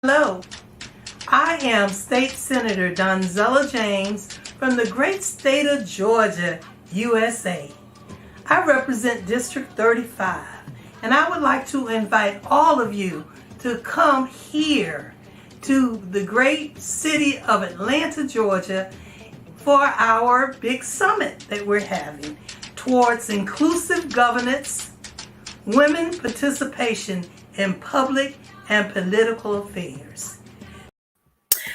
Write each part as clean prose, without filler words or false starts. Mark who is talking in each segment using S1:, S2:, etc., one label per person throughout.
S1: Hello, I am State Senator Donzella James from the great state of Georgia, USA. I represent District 35, and I would like to invite all of you to come here to the great city of Atlanta, Georgia, for our big summit that we're having towards inclusive governance, women participation in public and political affairs.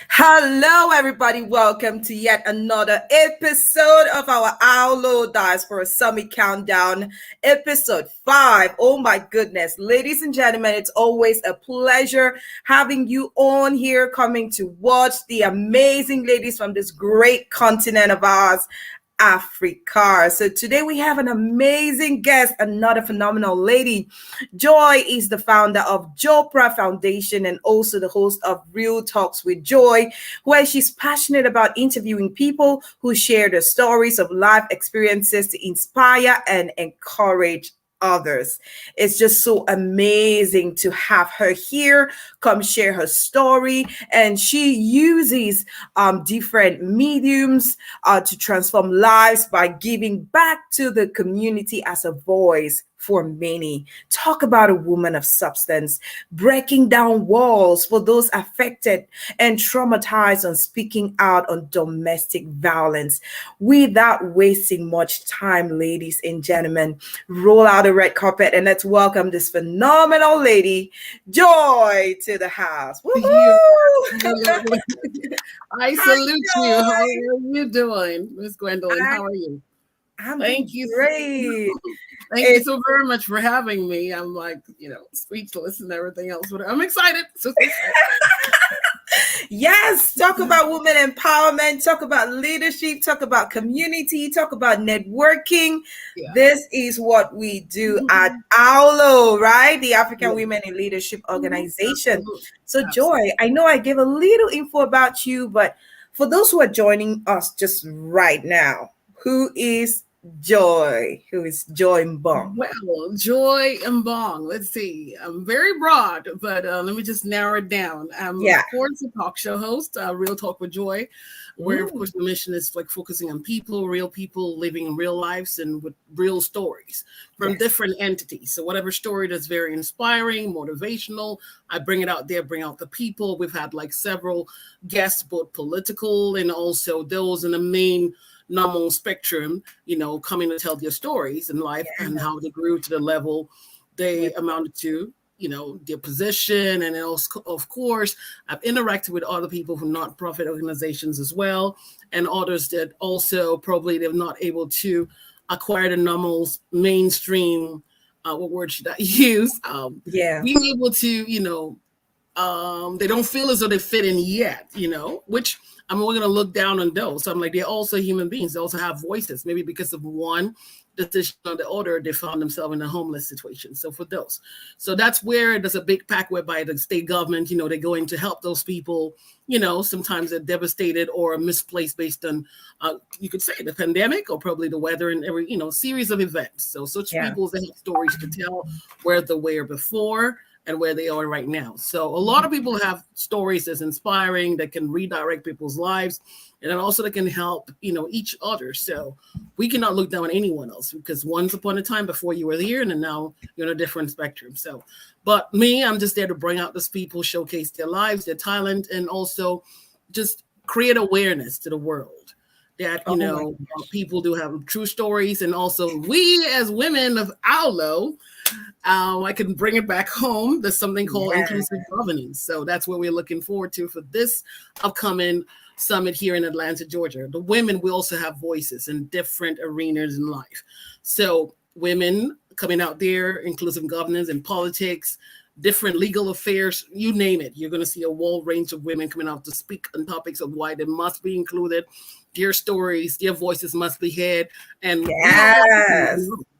S2: Hello, everybody. Welcome to yet another episode of our Awlo Diaspora Summit Countdown, episode 5. Oh my goodness. Ladies and gentlemen, it's always a pleasure having you on here, coming to watch the amazing ladies from this great continent of ours, Africa. So today we have an amazing guest, another phenomenal lady. Joy is the founder of JOPRAH Foundation and also the host of Real Talks with Joy, where she's passionate about interviewing people who share their stories of life experiences to inspire and encourage others. It's just so amazing to have her here, come share her story, and she uses different mediums to transform lives by giving back to the community as a voice for many. Talk about a woman of substance, breaking down walls for those affected and traumatized on speaking out on domestic violence. Without wasting much time, ladies and gentlemen, roll out the red carpet and let's welcome this phenomenal lady, Joy, to the house.
S3: I salute you. How are you doing, Miss Gwendolyn? How are you?
S2: Thank you. Great.
S3: Thank you so very much for having me. I'm like, speechless and everything else, but I'm excited.
S2: Yes, talk about women empowerment, talk about leadership, talk about community, talk about networking. Yeah. This is what we do at Awlo, right? The African Women in Leadership Organization. So Joy, I know I gave a little info about you, but for those who are joining us just right now, who is Joy? Who is Joy Mbong?
S3: Well, Joy Mbong. Let's see. I'm very broad, but let me just narrow it down. I'm, of course, a talk show host, Real Talk with Joy, where, of course, the mission is like focusing on people living real lives and with real stories from different entities. So whatever story that's very inspiring, motivational, I bring it out there, bring out the people. We've had like several guests, both political and also those in the main normal spectrum, coming to tell their stories in life and how they grew to the level they amounted to, their position. And also, of course, I've interacted with other people from nonprofit organizations as well, and others that also probably they're not able to acquire the normal mainstream, what word should I use? Being able to, they don't feel as though they fit in yet, which we're going to look down on those. So I'm like, they're also human beings. They also have voices, maybe because of one decision or the other, they found themselves in a homeless situation. So for those, so that's where there's a big pack whereby the state government, they're going to help those people, sometimes they're devastated or misplaced based on, you could say the pandemic or probably the weather and every, series of events. So such people, they have stories to tell where they were before and where they are right now. So a lot of people have stories that's inspiring, that can redirect people's lives, and then also that can help, each other. So we cannot look down on anyone else because once upon a time before you were here and then now you're in a different spectrum. So, but me, I'm just there to bring out those people, showcase their lives, their talent, and also just create awareness to the world that, people do have true stories. And also we as women of Awlo, I can bring it back home. There's something called inclusive governance. So that's what we're looking forward to for this upcoming summit here in Atlanta, Georgia. The women will also have voices in different arenas in life. So women coming out there, inclusive governance and politics, different legal affairs, you name it. You're going to see a whole range of women coming out to speak on topics of why they must be included. Their stories, their voices must be heard. And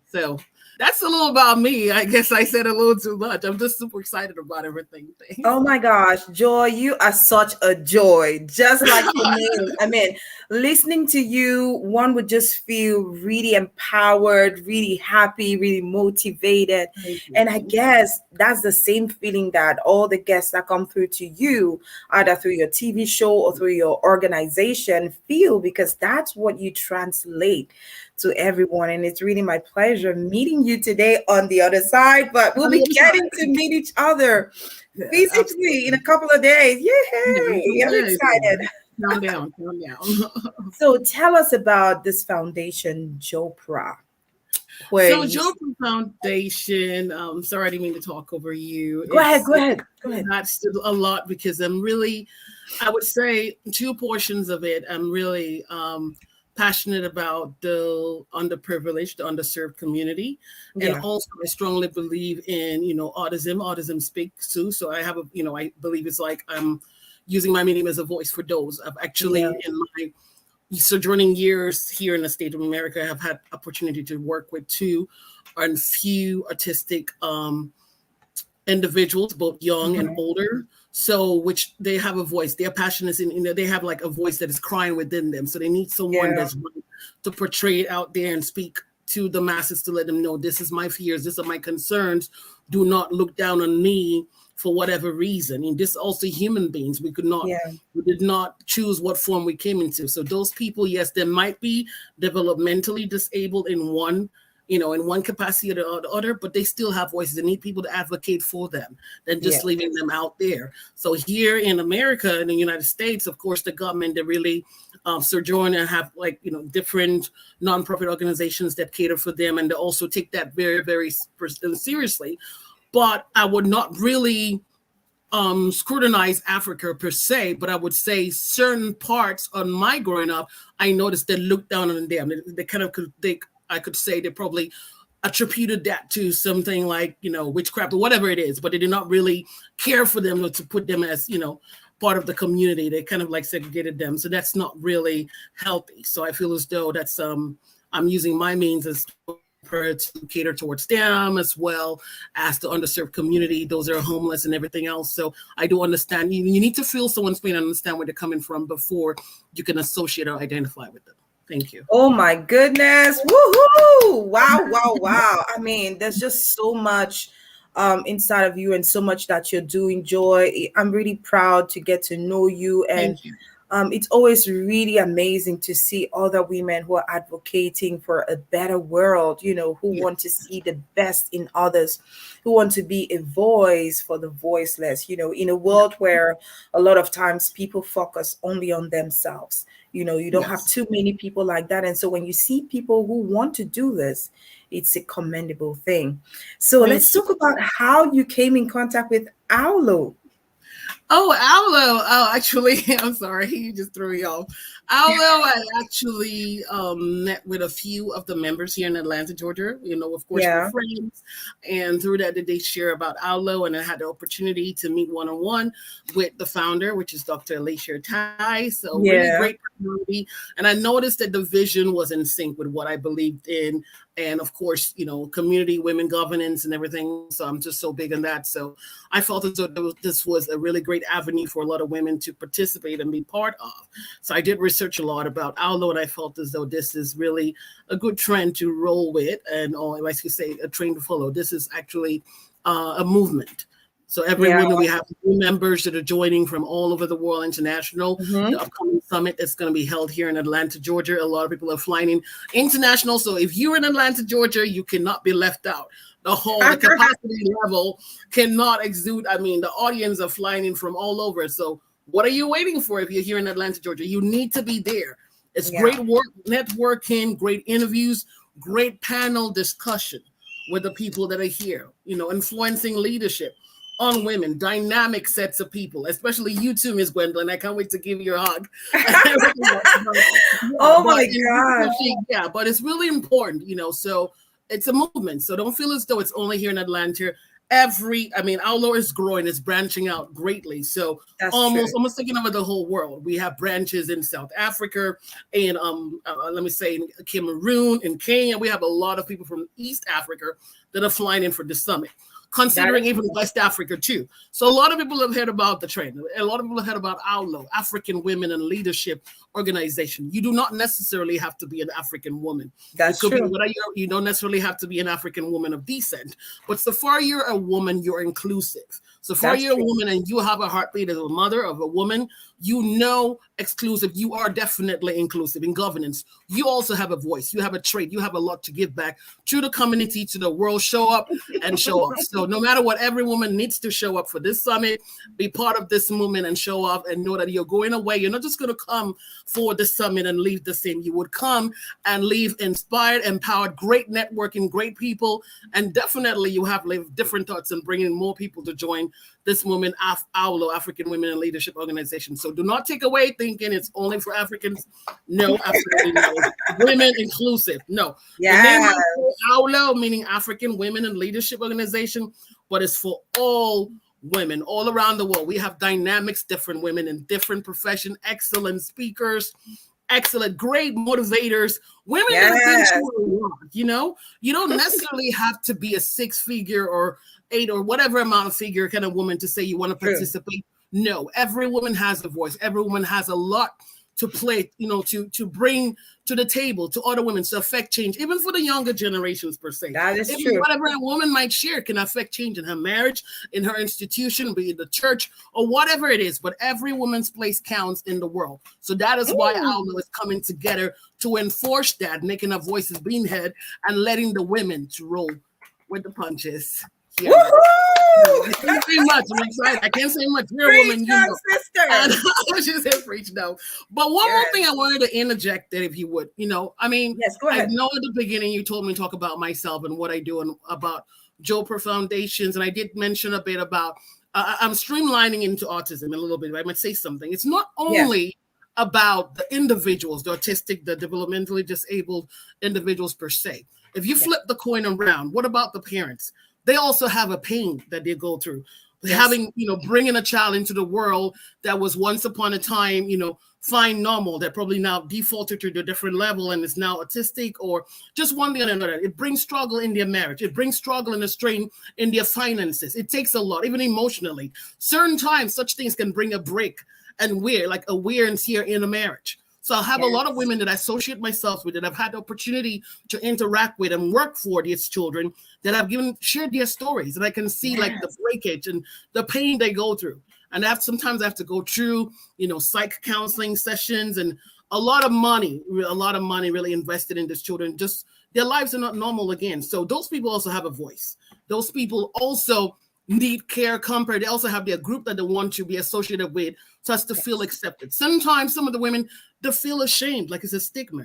S3: so that's a little about me. I guess I said a little too much. I'm just super excited about everything.
S2: Oh my gosh, Joy, you are such a joy, just like your name. I mean, listening to you, one would just feel really empowered, really happy, really motivated. And I guess that's the same feeling that all the guests that come through to you, either through your TV show or through your organization, feel, because that's what you translate to everyone. And it's really my pleasure meeting you today on the other side, but we'll be getting to meet each other physically in a couple of days. Yay! I'm excited.
S3: Calm down.
S2: So tell us about this foundation, JOPRAH.
S3: So JOPRAH Foundation, sorry, I didn't mean to talk over you.
S2: Go ahead.
S3: That's a lot, because I'm really, I would say two portions of it. I'm really passionate about the underprivileged, the underserved community. And also I strongly believe in, autism speaks too. So I have I believe it's like I'm using my medium as a voice for those. I've actually in my sojourning years here in the state of America, I have had opportunity to work with two and few autistic individuals, both young and older. So, which they have a voice, their passion is in, they have like a voice that is crying within them. So they need someone that's willing to portray it out there and speak to the masses to let them know, this is my fears, this are my concerns. Do not look down on me for whatever reason. And this also human beings. We did not choose what form we came into. So those people, yes, they might be developmentally disabled in one capacity or the other, but they still have voices. They need people to advocate for them than just leaving them out there. So here in America, in the United States, of course, the government, they really sojourn and have different nonprofit organizations that cater for them. And they also take that very, very seriously. But I would not really scrutinize Africa per se, but I would say certain parts on my growing up, I noticed they looked down on them. They kind of I could say they probably attributed that to something like, witchcraft or whatever it is, but they did not really care for them or to put them as, part of the community. They kind of like segregated them. So that's not really healthy. So I feel as though that's, I'm using my means as to cater towards them as well as the underserved community, those that are homeless and everything else. So I do understand. You need to feel someone's pain and understand where they're coming from before you can associate or identify with them. Thank you.
S2: Oh my goodness. Woohoo! Wow. I mean, there's just so much inside of you and so much that you're doing, Joy. I'm really proud to get to know you. And it's always really amazing to see other women who are advocating for a better world, who want to see the best in others, who want to be a voice for the voiceless, in a world where a lot of times people focus only on themselves. You don't have too many people like that. And so when you see people who want to do this, it's a commendable thing. So let's talk about how you came in contact with Awlo.
S3: Oh, Awlo. Oh, actually, I'm sorry. You just threw me off. Awlo, I actually met with a few of the members here in Atlanta, Georgia. Of course, we're friends. And through that, they share about Awlo. And I had the opportunity to meet one-on-one with the founder, which is Dr. Alicia Tai. So really great personality. And I noticed that the vision was in sync with what I believed in. And of course, community, women governance and everything. So I'm just so big on that. So I felt as though this was a really great avenue for a lot of women to participate and be part of. So I did research a lot about Awlo, and I felt as though this is really a good trend to roll with, and like you say, a train to follow. This is actually a movement. So every woman, we have new members that are joining from all over the world, international. The upcoming summit that's going to be held here in Atlanta, Georgia. A lot of people are flying in international. So if you're in Atlanta, Georgia, you cannot be left out. The capacity level cannot exude. I mean, the audience are flying in from all over. So what are you waiting for if you're here in Atlanta, Georgia? You need to be there. It's great work, networking, great interviews, great panel discussion with the people that are here, influencing leadership on women, dynamic sets of people, especially you too, Ms. Gwendolyn. I can't wait to give you a hug.
S2: Oh my gosh.
S3: Yeah, but it's really important, so it's a movement. So don't feel as though it's only here in Atlanta. Awlo is growing, it's branching out greatly. So almost taking over the whole world. We have branches in South Africa, and let me say in Cameroon, in Kenya. We have a lot of people from East Africa that are flying in for this summit, considering even West Africa too. So a lot of people have heard about the trend. A lot of people have heard about Awlo, African Women in Leadership Organization. You do not necessarily have to be an African woman.
S2: That's true.
S3: You don't necessarily have to be an African woman of descent. But so far you're a woman, you're inclusive. So far you're a woman and you have a heartbeat as a mother of a woman, exclusive. You are definitely inclusive in governance. You also have a voice. You have a trait. You have a lot to give back to the community, to the world. Show up and show off. So no matter what, every woman needs to show up for this summit, be part of this movement and show off, and know that you're going away. You're not just going to come for the summit and leave the same. You would come and leave inspired, empowered, great networking, great people, and definitely you have different thoughts and bringing more people to join this movement, Awlo, African Women in Leadership Organization. So do not take away thinking it's only for Africans. No, absolutely no. Women inclusive. No.
S2: Yeah.
S3: The name of Awlo, meaning African Women in Leadership Organization, but it's for all women all around the world. We have dynamics, different women in different professions, excellent speakers, excellent, great motivators, women that have been through a lot. You don't necessarily have to be a 6-figure or 8 or whatever amount of figure kind of woman to say you want to participate. No, every woman has a voice. Every woman has a lot to play, to bring to the table to other women to affect change, even for the younger generations per se.
S2: That is true.
S3: Whatever a woman might share can affect change in her marriage, in her institution, be it the church or whatever it is. But every woman's place counts in the world. So that is why Awlo is coming together to enforce that, making our voices being heard and letting the women to roll with the punches. Yeah. I can't say much. I'm excited. I can't say much. You're a woman, sister. She said preach no. But one more thing I wanted to interject that, if you would, yes, go ahead. I know at the beginning you told me to talk about myself and what I do and about JOPRAH Foundations, and I did mention a bit about I'm streamlining into autism a little bit. I might say something. It's not only about the individuals, the autistic, the developmentally disabled individuals per se. If you flip the coin around, what about the parents? They also have a pain that they go through. Having, bringing a child into the world that was once upon a time, fine, normal, that probably now defaulted to a different level and is now autistic or just one thing or another. It brings struggle in their marriage. It brings struggle and a strain in their finances. It takes a lot, even emotionally. Certain times, such things can bring a break and a wear and tear in a marriage. So I have a lot of women that I associate myself with, that I've had the opportunity to interact with and work for these children, that I've shared their stories, and I can see like the breakage and the pain they go through. And sometimes I have to go through, psych counseling sessions, and a lot of money really invested in these children. Just their lives are not normal again. So those people also have a voice. Those people also need care, comfort. They also have their group that they want to be associated with, so as to feel accepted. Sometimes some of the women, they feel ashamed, like it's a stigma.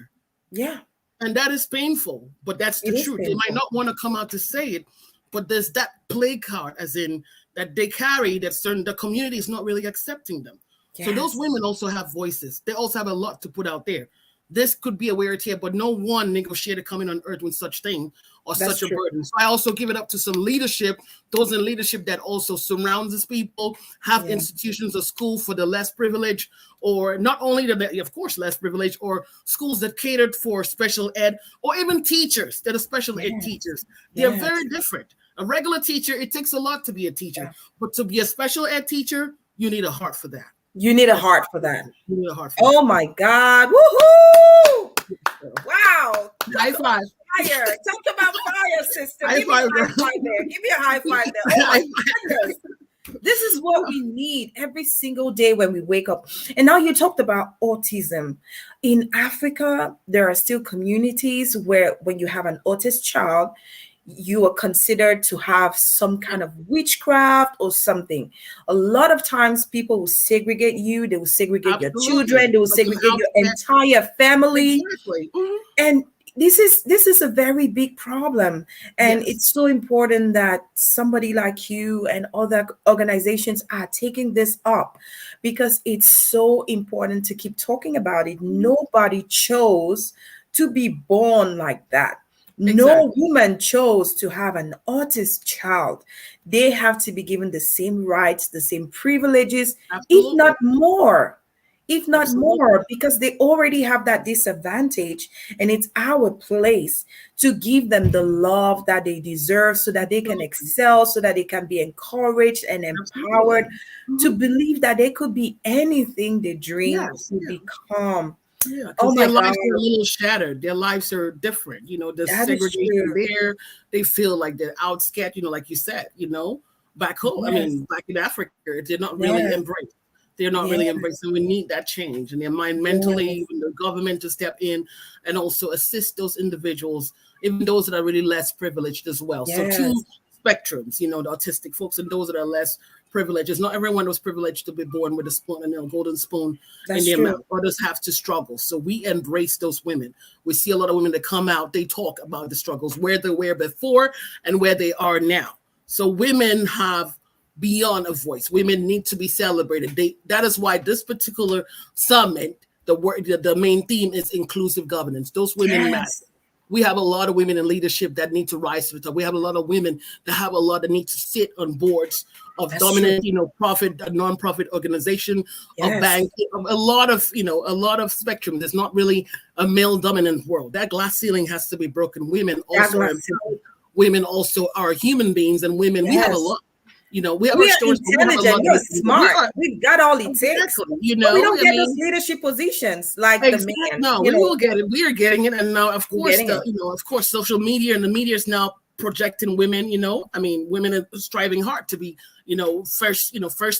S2: Yeah.
S3: And that is painful, but that's the truth. They might not want to come out to say it, but there's that plague card, as in that they carry, that the community is not really accepting them. Yes. So those women also have voices. They also have a lot to put out there. This could be a wear tear, but no one negotiated coming on earth with such thing or such a burden. So I also give it up to some leadership, those in leadership that also surrounds these people, have institutions or school for the less privileged, or not only of course, less privileged, or schools that catered for special ed, or even teachers that are special ed teachers. They're very different. A regular teacher, it takes a lot to be a teacher, but to be a special ed teacher, you need a heart for that.
S2: You need a heart for that.
S3: You need a heart for that.
S2: Oh my God. Woohoo! Wow.
S3: High five.
S2: Fire. Talk about fire, sister. Give me a high five there. Give me a high five there. Oh my goodness. This is what we need every single day when we wake up. And now you talked about autism. In Africa, there are still communities where when you have an autist child, you are considered to have some kind of witchcraft or something. A lot of times people will segregate you. They will segregate your children. They will segregate your entire family.
S3: Exactly.
S2: And this is a very big problem. And it's so important that somebody like you and other organizations are taking this up, because it's so important to keep talking about it. Nobody chose to be born like that. No woman chose to have an autistic child. They have to be given the same rights, the same privileges, if not more. If not more, because they already have that disadvantage, and it's our place to give them the love that they deserve so that they can excel, so that they can be encouraged and empowered to believe that they could be anything they dream to become.
S3: Yeah, because their lives are a little shattered. Their lives are different. You know, the segregation there, they feel like they're outsketched, you know, like you said, you know, back home. I mean, back in Africa, they're not really embraced. They're not really embraced, and we need that change in their mind mentally, the government to step in and also assist those individuals, even those that are really less privileged as well. So two spectrums, you know, the autistic folks and those that are less privileged. It's not everyone was privileged to be born with a spoon and a golden spoon in their mouth. Others have to struggle. So we embrace those women. We see a lot of women that come out, they talk about the struggles, where they were before and where they are now. So women have beyond a voice. Women need to be celebrated. That is why this particular summit, the main theme is inclusive governance. Those women matter. We have a lot of women in leadership that need to rise to the top. We have a lot of women that need to sit on boards of dominant, you know, non-profit organization, of bank, a lot of spectrum. There's not really a male dominant world. That glass ceiling has to be broken. Women also are human beings, and women, we have a lot. You know, we are
S2: intelligent, we're smart. We've got all it takes.
S3: Exactly. You know,
S2: but we don't get those leadership positions like the man.
S3: No, we will get it. We are getting it, and now, of course, social media and the media is now projecting women. You know, I mean, women are striving hard to be, you know, first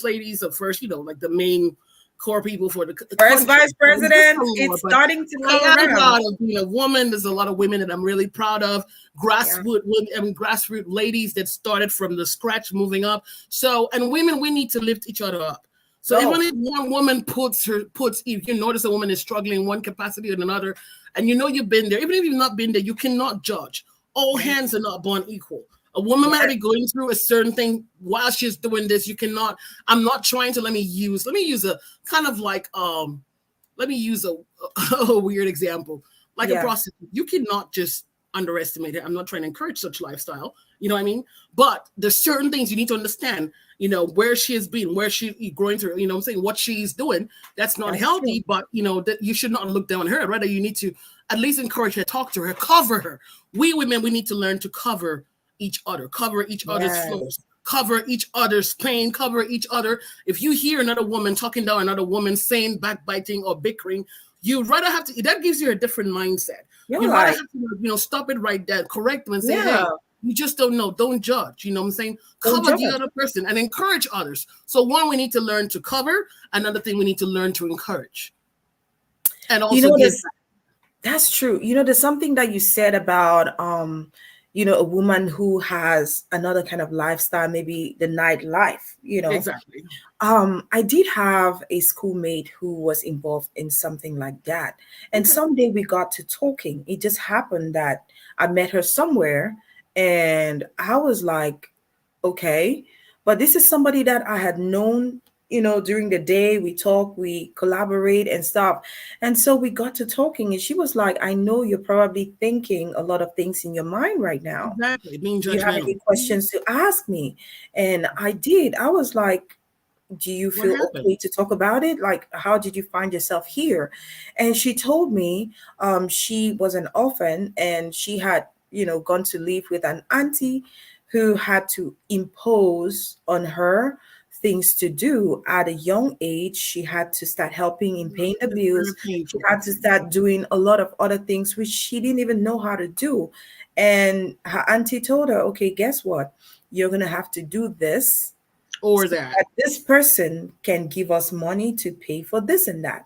S3: ladies, or first, you know, like the main core people for the
S2: first vice president. It's starting to come around.
S3: A woman. There's a lot of women that I'm really proud of. Grassroots ladies that started from the scratch, moving up. So, and women, we need to lift each other up. So even if one woman if you notice a woman is struggling in one capacity or another, and you know you've been there, even if you've not been there, you cannot judge. All hands are not born equal. A woman might be going through a certain thing while she's doing this. You cannot. I'm not trying to. Let me use a kind of like let me use a weird example, like a prostitute. You cannot just underestimate it. I'm not trying to encourage such lifestyle. You know what I mean? But there's certain things you need to understand. You know, where she has been, where she's growing through. You know what I'm saying? What she's doing. That's not healthy. But you know that you should not look down on her. Rather, you need to at least encourage her, talk to her, cover her. We women, we need to learn to cover each other, cover each other's flaws, cover each other's pain, cover each other. If you hear another woman talking down another woman, saying backbiting or bickering, you rather have to. That gives you a different mindset. You rather have to, stop it right there, correct them, and say, hey, you just don't know. Don't judge. You know what I'm saying? Cover the other person and encourage others. So one, we need to learn to cover. Another thing, we need to learn to encourage. And also,
S2: that's true. You know, there's something that you said about a woman who has another kind of lifestyle, maybe the nightlife, you know.
S3: Exactly.
S2: I did have a schoolmate who was involved in something like that. And someday we got to talking. It just happened that I met her somewhere and I was like, okay, but this is somebody that I had known, you know, during the day. We talk, we collaborate and stuff. And so we got to talking and she was like, I know you're probably thinking a lot of things in your mind right now.
S3: Exactly.
S2: Do you have any questions to ask me? And I did. I was like, do you feel okay to talk about it? Like, how did you find yourself here? And she told me she was an orphan and she had, you know, gone to live with an auntie who had to impose on her things to do at a young age. She had to start helping in paying the bills. She had to start doing a lot of other things which she didn't even know how to do. And her auntie told her, okay, guess what? You're going to have to do this
S3: or that
S2: this person can give us money to pay for this and that.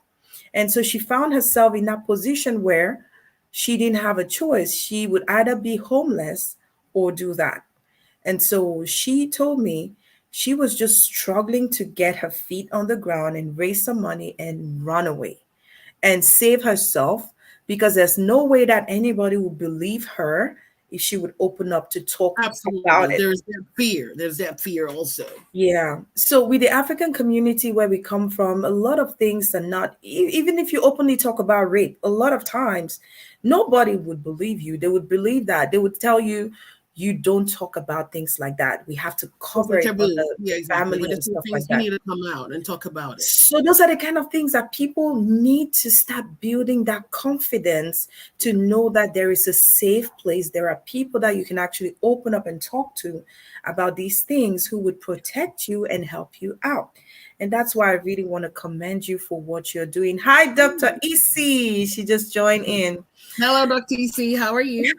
S2: And so she found herself in that position where she didn't have a choice. She would either be homeless or do that. And so she told me she was just struggling to get her feet on the ground and raise some money and run away and save herself, because there's no way that anybody will believe her if she would open up to talk
S3: Absolutely.
S2: about it.
S3: There's that fear. There's that fear also.
S2: Yeah. So with the African community where we come from, a lot of things are not, even if you openly talk about rape, a lot of times nobody would believe you. They would believe that. They would tell you, you don't talk about things like that. We have to cover it on the
S3: exactly.
S2: family
S3: But
S2: and stuff like
S3: you
S2: that.
S3: need to come out and talk about it.
S2: So those are the kind of things that people need to start building that confidence to know that there is a safe place. There are people that you can actually open up and talk to about these things who would protect you and help you out. And that's why I really want to commend you for what you're doing. Hi, Dr. EC. She just joined in.
S3: Hello, Dr. EC. How are you?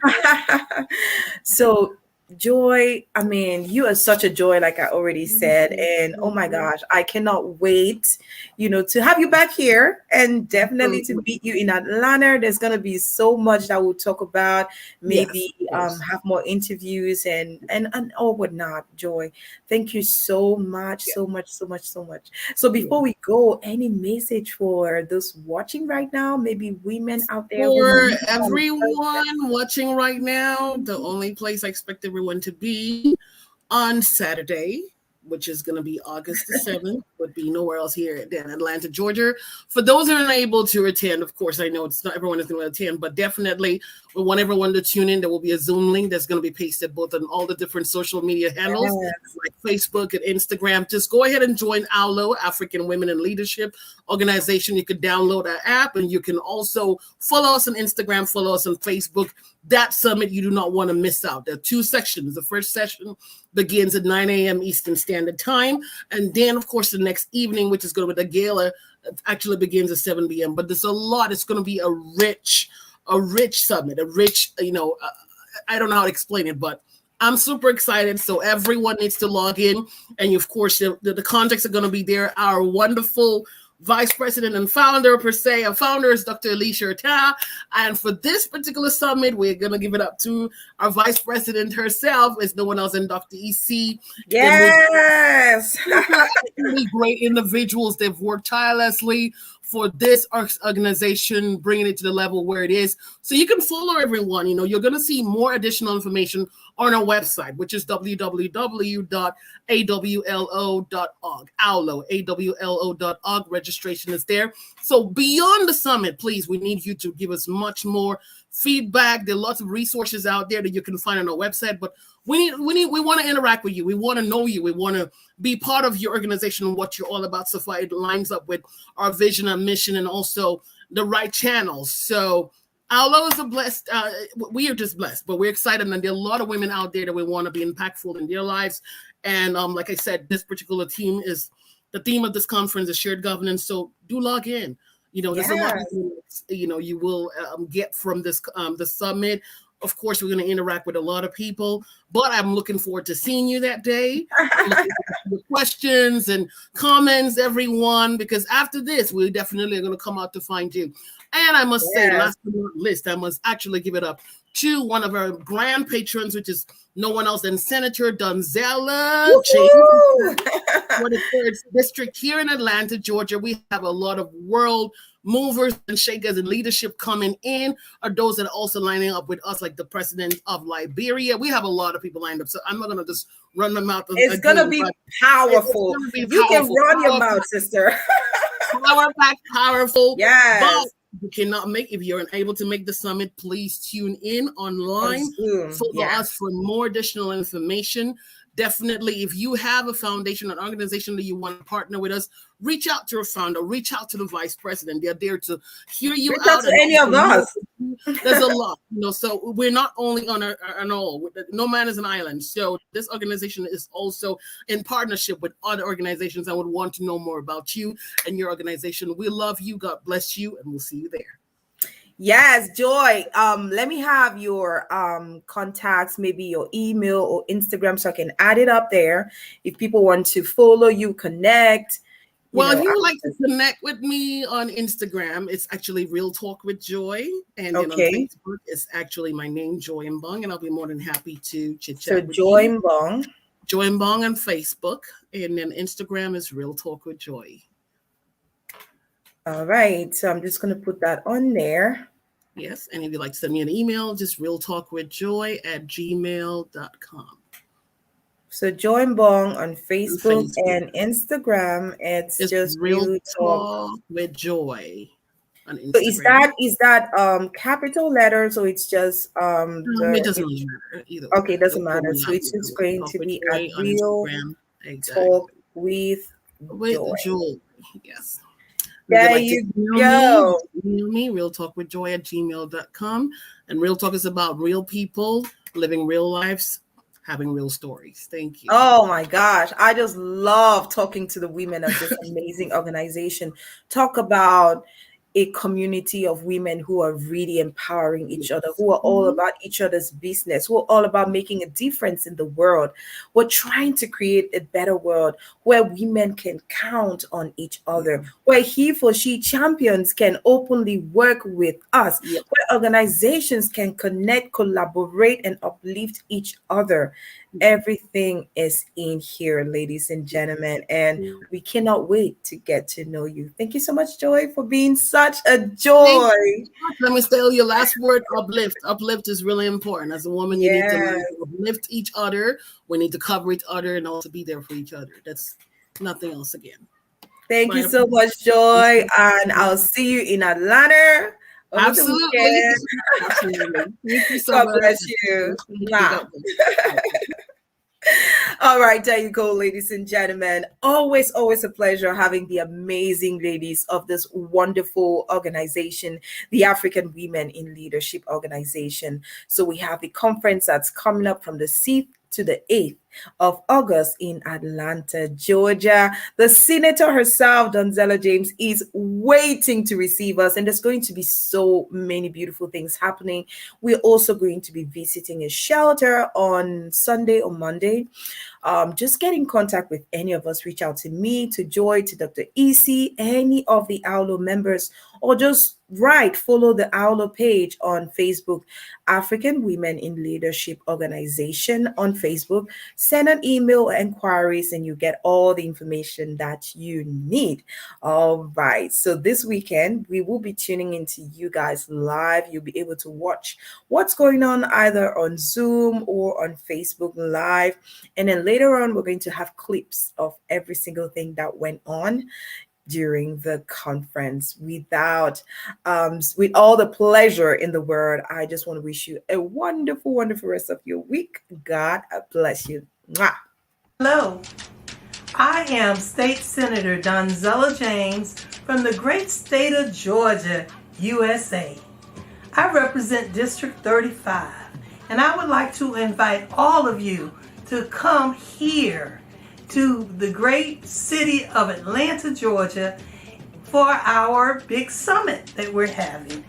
S2: So, Joy, I mean, you are such a joy, like I already said. And oh my gosh, I cannot wait, to have you back here and definitely to meet you in Atlanta. There's going to be so much that we'll talk about, maybe have more interviews and all whatnot. Joy, thank you so much, so much. So before we go, any message for those watching right now, maybe women out there?
S3: For everyone watching right now, the only place I expect everyone to be on Saturday, which is going to be August the 7th, would be nowhere else here than Atlanta, Georgia. For those who are unable to attend, of course, I know it's not everyone is going to attend, but definitely we want everyone to tune in. There will be a Zoom link that's going to be pasted both on all the different social media handles, like Facebook and Instagram. Just go ahead and join Awlo, African Women in Leadership organization. You can download our app, and you can also follow us on Instagram, follow us on Facebook. That summit you do not want to miss out. There are 2 sections. The first session begins at 9 a.m. Eastern Standard Time. And then, of course, the next evening, which is going to be the gala, actually begins at 7 p.m. But there's a lot. It's going to be a rich summit, a rich, I don't know how to explain it, but I'm super excited. So everyone needs to log in. And, of course, the contacts are going to be there. Our wonderful Vice President and founder, per se. Our founder is Dr. Alicia Ata. And for this particular summit, we're going to give it up to our Vice President herself. It's no one else than Dr. EC.
S2: Yes.
S3: Really great individuals. They've worked tirelessly for this organization, bringing it to the level where it is. So you can follow everyone. You're going to see more additional information on our website, which is www.awlo.org. Awlo, awlo.org. Registration is there. So beyond the summit, please, we need you to give us much more feedback. There are lots of resources out there that you can find on our website, but we want to interact with you. We want to know you. We want to be part of your organization and what you're all about, so far it lines up with our vision and mission and also the right channels. So Awlo is a blessed, we are just blessed, but we're excited, and there are a lot of women out there that we want to be impactful in their lives. And like I said, this particular theme is, the theme of this conference is shared governance. So do log in. There's a lot you will get from this the summit. Of course, we're going to interact with a lot of people, but I'm looking forward to seeing you that day. The questions and comments, everyone, because after this, we definitely are going to come out to find you. And I must say, last but not least, I must actually give it up to one of our grand patrons, which is no one else than Senator Donzella James. For the 3rd District here in Atlanta, Georgia. We have a lot of world movers and shakers and leadership coming in, or those that are also lining up with us, like the president of Liberia. We have a lot of people lined up, so I'm not going to just run them out.
S2: It's going to be powerful. You can run your mouth, sister.
S3: Powerful.
S2: Yes.
S3: But you cannot if you're unable to make the summit, please tune in online. Follow us for more additional information. Definitely, if you have a foundation, an organization that you want to partner with us, reach out to a founder, reach out to the vice president. They're there to hear you
S2: out. Reach out to any of us.
S3: There's a lot, so we're not only on an all. No man is an island. So this organization is also in partnership with other organizations that would want to know more about you and your organization. We love you. God bless you, and we'll see you there.
S2: Yes, Joy. Let me have your contacts, maybe your email or Instagram, so I can add it up there. If people want to follow you, connect.
S3: If you would like to connect with me on Instagram, it's actually RealTalkWithJoy, and then on Facebook, it's actually my name, Joy Mbong, and I'll be more than happy to chit chat.
S2: So Joy Mbong.
S3: Joy Mbong on Facebook, and then Instagram is RealTalkWithJoy.
S2: All right, so I'm just going to put that on there.
S3: Yes, and if you'd like to send me an email, just realtalkwithjoy@gmail.com.
S2: So join Bong on Facebook and Instagram. It's just
S3: Real Talk with Joy on Instagram.
S2: So is that capital letters, or it's just
S3: it doesn't really matter either.
S2: Okay, it doesn't matter. So it's just going to be at Real Talk with Joy.
S3: Yes.
S2: There you go.
S3: Email me, realtalkwithjoy@gmail.com. And Real Talk is about real people living real lives, having real stories. Thank you.
S2: Oh my gosh. I just love talking to the women of this amazing organization. Talk about a community of women who are really empowering each other, who are all about each other's business, who are all about making a difference in the world. We're trying to create a better world where women can count on each other, where he for she champions can openly work with us, where organizations can connect, collaborate, and uplift each other. Everything is in here, ladies and gentlemen, and we cannot wait to get to know you. Thank you so much, Joy, for being such a joy.
S3: Let me tell you, last word, uplift. Uplift is really important. As a woman, you need to learn to uplift each other. We need to cover each other and also be there for each other. That's nothing else again.
S2: Thank you so much, Joy, and I'll see you in Atlanta.
S3: Absolutely.
S2: Thank you so much. God bless you. All right, there you go, ladies and gentlemen. Always a pleasure having the amazing ladies of this wonderful organization, the African Women in Leadership Organization. So we have the conference that's coming up from the 6th to the 8th of August in Atlanta, Georgia. The senator herself, Donzella James, is waiting to receive us, and there's going to be so many beautiful things happening. We're also going to be visiting a shelter on Sunday or Monday. Just get in contact with any of us. Reach out to me, to Joy, to Dr. EC, any of the Awlo members, or just follow the Awlo page on Facebook, African Women in Leadership Organization on Facebook. Send an email or inquiries and you get all the information that you need. All right. So this weekend, we will be tuning into you guys live. You'll be able to watch what's going on either on Zoom or on Facebook Live. And then later on, we're going to have clips of every single thing that went on during the conference. With all the pleasure in the world, I just want to wish you a wonderful, wonderful rest of your week. God bless you. Mwah.
S1: Hello, I am State Senator Donzella James from the great state of Georgia, USA. I represent District 35, and I would like to invite all of you to come here to the great city of Atlanta, Georgia, for our big summit that we're having.